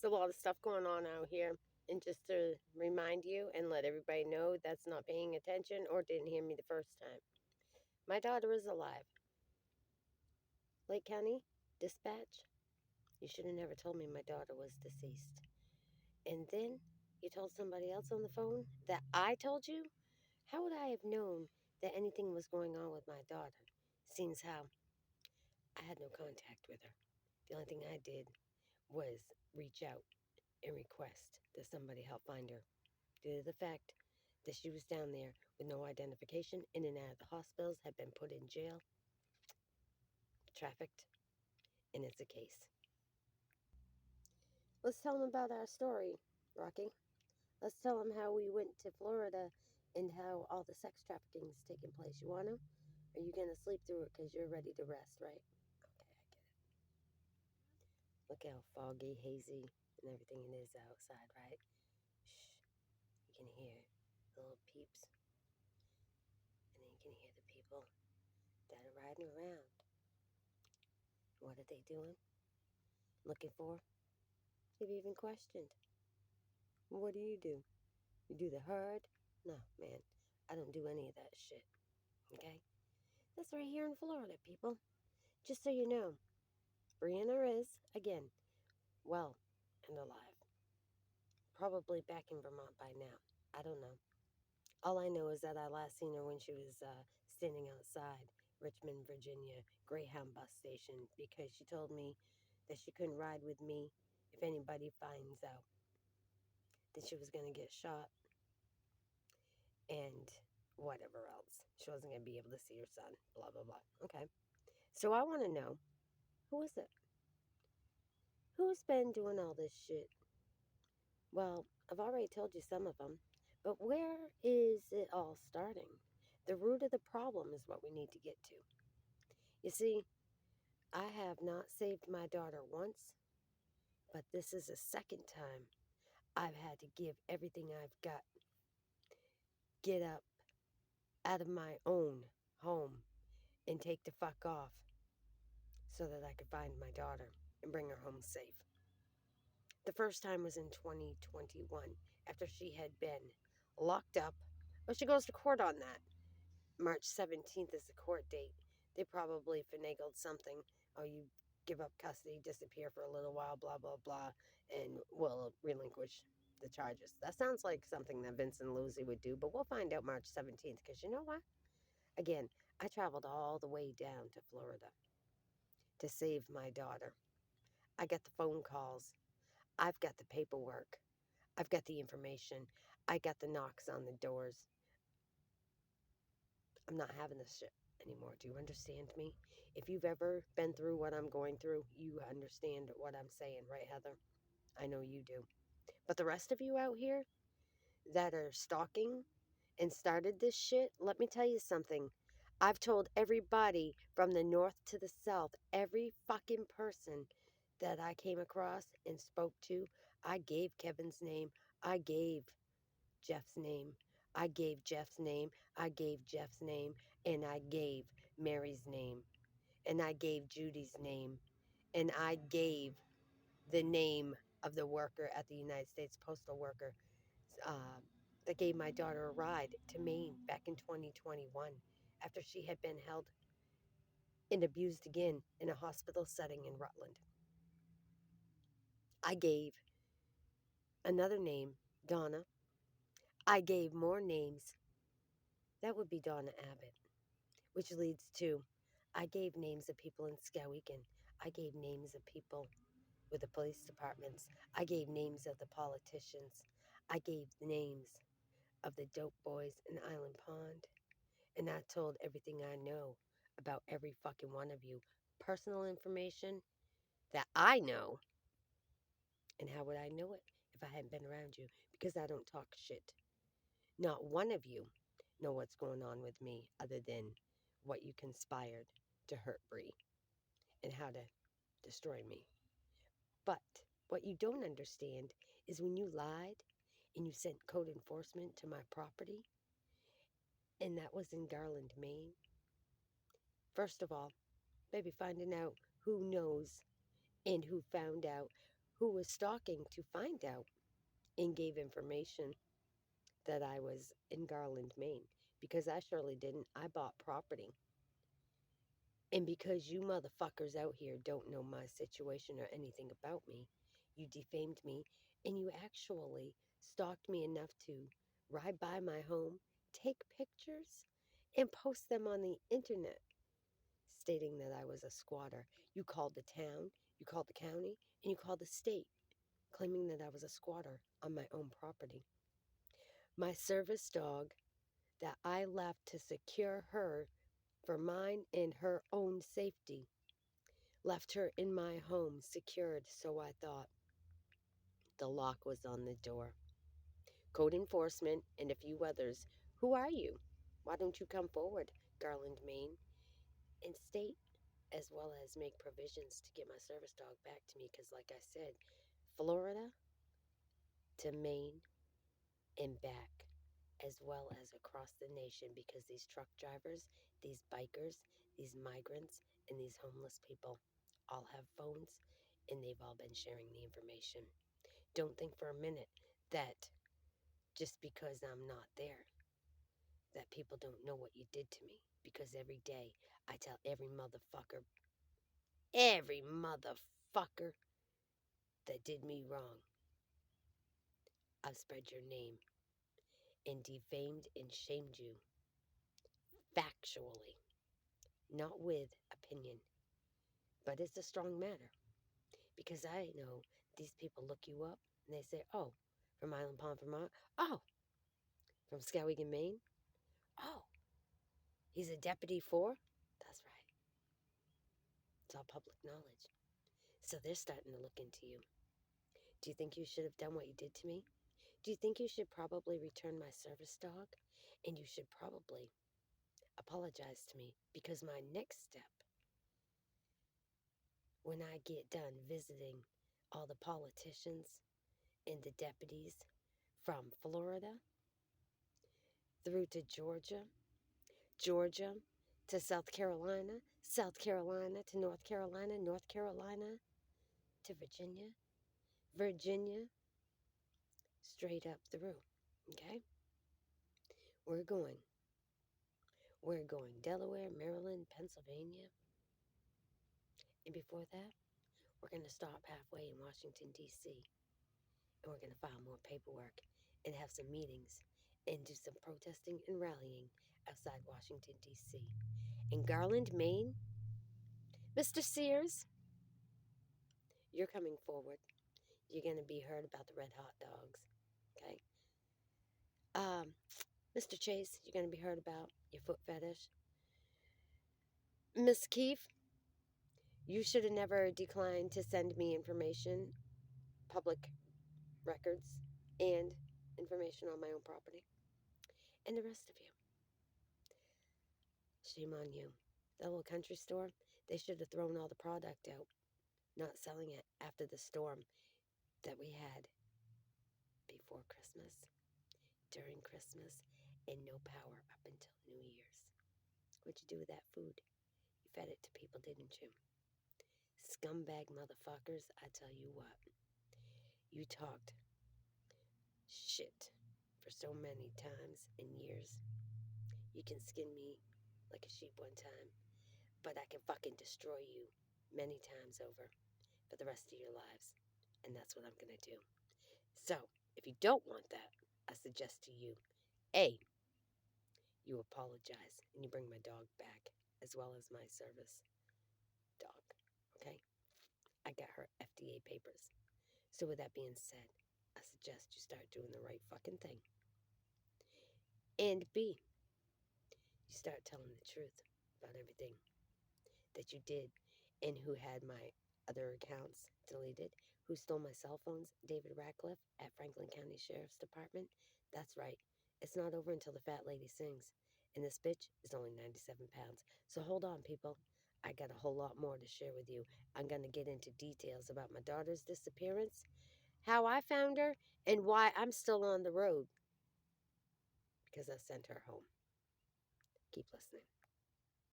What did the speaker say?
There's a lot of stuff going on out here. And just to remind you and let everybody know that's not paying attention or didn't hear me the first time. My daughter is alive. Lake County Dispatch, you should have never told me my daughter was deceased. And then you told somebody else on the phone that I told you? How would I have known that anything was going on with my daughter? Seems how I had no contact with her. The only thing I did was reach out and request that somebody help find her due to the fact that she was down there with no identification, in and out of the hospitals, had been put in jail, trafficked, and it's a case. Let's tell them about our story, Rocky. Let's tell them how we went to Florida and how all the sex trafficking is taking place. You want to? Are you going to sleep through it because you're ready to rest, right? Okay, I get it. Look how foggy, hazy, and everything it is outside, right? Shh. You can hear the little peeps, and then you can hear the people that are riding around. What are they doing? Looking for? You've even questioned. What do? You do the herd? No, man. I don't do any of that shit. Okay? That's right here in Florida, people. Just so you know, Brianna is, again, well and alive. Probably back in Vermont by now. I don't know. All I know is that I last seen her when she was standing outside Richmond, Virginia Greyhound bus station because she told me that she couldn't ride with me if anybody finds out that she was going to get shot and whatever else. She wasn't going to be able to see her son, blah, blah, blah. Okay. So I want to know, who is it? Who's been doing all this shit? Well, I've already told you some of them, but where is it all starting? The root of the problem is what we need to get to. You see, I have not saved my daughter once, but this is the second time I've had to give everything I've got, get up out of my own home, and take the fuck off so that I could find my daughter and bring her home safe. The first time was in 2021 after she had been locked up. Well, she goes to court on that. March 17th is the court date. They probably finagled something. Oh, you give up custody, disappear for a little while, blah, blah, blah, and we'll relinquish the charges. That sounds like something that Vincent Luzzi would do, but we'll find out March 17th because you know what? Again, I traveled all the way down to Florida to save my daughter. I got the phone calls. I've got the paperwork. I've got the information. I got the knocks on the doors. I'm not having this shit anymore. Do you understand me? If you've ever been through what I'm going through, you understand what I'm saying, right, Heather? I know you do. But the rest of you out here that are stalking and started this shit, let me tell you something. I've told everybody from the north to the south, every fucking person that I came across and spoke to, I gave Kevin's name, I gave Jeff's name, I gave Jeff's name, I gave Jeff's name, and I gave Mary's name, and I gave Judy's name, and I gave the name of the worker at the United States Postal Worker uh, that gave my daughter a ride to Maine back in 2021 after she had been held and abused again in a hospital setting in Rutland. I gave another name, Donna. I gave more names. That would be Donna Abbott, which leads to I gave names of people in Skowhegan. I gave names of people with the police departments. I gave names of the politicians. I gave names of the dope boys in Island Pond. And I told everything I know about every fucking one of you. Personal information that I know. And how would I know it if I hadn't been around you? Because I don't talk shit. Not one of you know what's going on with me other than what you conspired to hurt Bree and how to destroy me. But what you don't understand is when you lied and you sent code enforcement to my property, and that was in Garland, Maine. First of all, maybe finding out who knows and who found out who was stalking to find out and gave information that I was in Garland, Maine. Because I surely didn't. I bought property. And because you motherfuckers out here don't know my situation or anything about me, you defamed me and you actually stalked me enough to ride by my home, take pictures, and post them on the internet stating that I was a squatter. You called the town, you called the county, and you called the state, claiming that I was a squatter on my own property. My service dog that I left to secure her for mine and her own safety left her in my home secured, so I thought. The lock was on the door. Code enforcement and a few others. Who are you? Why don't you come forward, Garland, Maine, and state as well as make provisions to get my service dog back to me? Because, like I said, Florida to Maine and back, as well as across the nation, because these truck drivers, these bikers, these migrants, and these homeless people all have phones and they've all been sharing the information. Don't think for a minute that just because I'm not there, that people don't know what you did to me. Because every day I tell every motherfucker that did me wrong, I've spread your name and defamed and shamed you factually, not with opinion. But it's a strong matter because I know these people look you up and they say, oh, from Island Pond, Vermont. Oh, from Skowhegan, Maine. Oh, he's a deputy for? That's right. It's all public knowledge. So they're starting to look into you. Do you think you should have done what you did to me? Do you think you should probably return my service dog? And you should probably apologize to me because my next step, when I get done visiting all the politicians and the deputies from Florida through to Georgia, Georgia to South Carolina, South Carolina to North Carolina, North Carolina to Virginia, Virginia straight up through. Okay? We're going. We're going Delaware, Maryland, Pennsylvania. And before that, we're going to stop halfway in Washington, D.C. And we're going to file more paperwork and have some meetings and do some protesting and rallying outside Washington, D.C. In Garland, Maine, Mr. Sears, you're coming forward. You're going to be heard about the red hot dogs. Okay? Mr. Chase, you're going to be heard about your foot fetish. Miss Keefe, you should have never declined to send me information, public records, and information on my own property. And the rest of you, shame on you. That little country store, they should have thrown all the product out, not selling it after the storm that we had before Christmas, during Christmas, and no power up until New Year's. What'd you do with that food? You fed it to people, didn't you? Scumbag motherfuckers, I tell you what. You talked shit for so many times and years. You can skin me like a sheep one time, but I can fucking destroy you many times over for the rest of your lives. And that's what I'm going to do. So, if you don't want that, I suggest to you, A, you apologize and you bring my dog back as well as my service dog. Okay? I got her FDA papers. So, with that being said, I suggest you start doing the right fucking thing. And B, you start telling the truth about everything that you did and who had my other accounts deleted, who stole my cell phones, David Ratcliffe at Franklin County Sheriff's Department. That's right. It's not over until the fat lady sings. And this bitch is only 97 pounds. So hold on, people. I got a whole lot more to share with you. I'm going to get into details about my daughter's disappearance, how I found her, and why I'm still on the road. Because I sent her home. Keep listening.